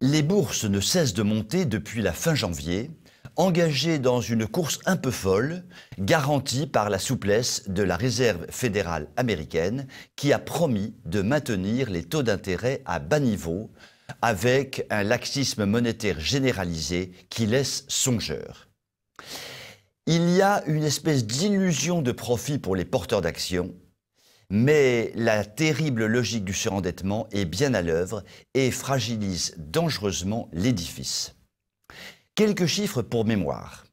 Les bourses ne cessent de monter depuis la fin janvier, engagées dans une course un peu folle, garantie par la souplesse de la Réserve fédérale américaine qui a promis de maintenir les taux d'intérêt à bas niveau avec un laxisme monétaire généralisé qui laisse songeur. Il y a une espèce d'illusion de profit pour les porteurs d'actions, mais la terrible logique du surendettement est bien à l'œuvre et fragilise dangereusement l'édifice. Quelques chiffres pour mémoire.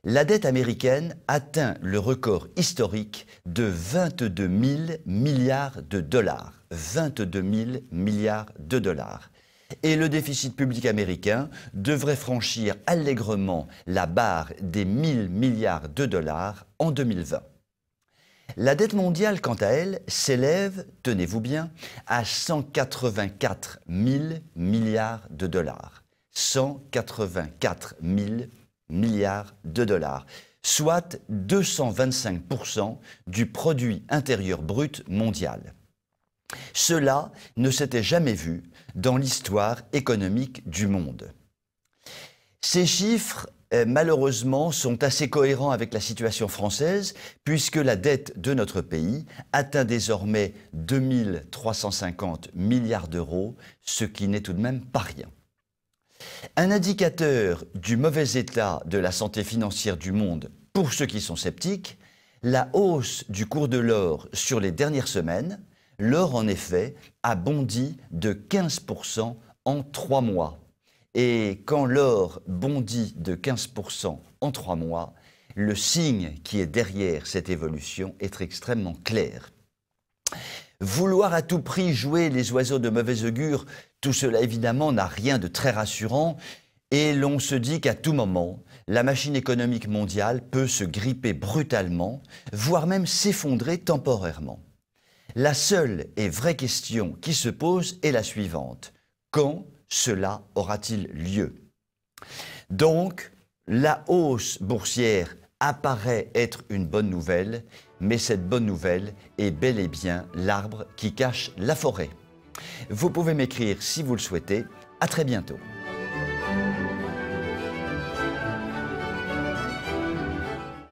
La dette américaine atteint le record historique de 22 000 milliards de dollars. 22 000 milliards de dollars. Et le déficit public américain devrait franchir allègrement la barre des 1 000 milliards de dollars en 2020. La dette mondiale, quant à elle, s'élève, tenez-vous bien, à 184 000 milliards de dollars. 184 000 milliards de dollars, soit 225% du produit intérieur brut mondial. Cela ne s'était jamais vu dans l'histoire économique du monde. Ces chiffres, malheureusement, sont assez cohérents avec la situation française, puisque la dette de notre pays atteint désormais 2 350 milliards d'euros, ce qui n'est tout de même pas rien. Un indicateur du mauvais état de la santé financière du monde, pour ceux qui sont sceptiques, la hausse du cours de l'or sur les dernières semaines. L'or, en effet, a bondi de 15% en 3 mois. Et quand l'or bondit de 15% en 3 mois, le signe qui est derrière cette évolution est extrêmement clair. Vouloir à tout prix jouer les oiseaux de mauvais augure, tout cela évidemment n'a rien de très rassurant et l'on se dit qu'à tout moment, la machine économique mondiale peut se gripper brutalement, voire même s'effondrer temporairement. La seule et vraie question qui se pose est la suivante. Quand cela aura-t-il lieu? Donc, la hausse boursière apparaît être une bonne nouvelle, mais cette bonne nouvelle est bel et bien l'arbre qui cache la forêt. Vous pouvez m'écrire si vous le souhaitez. À très bientôt.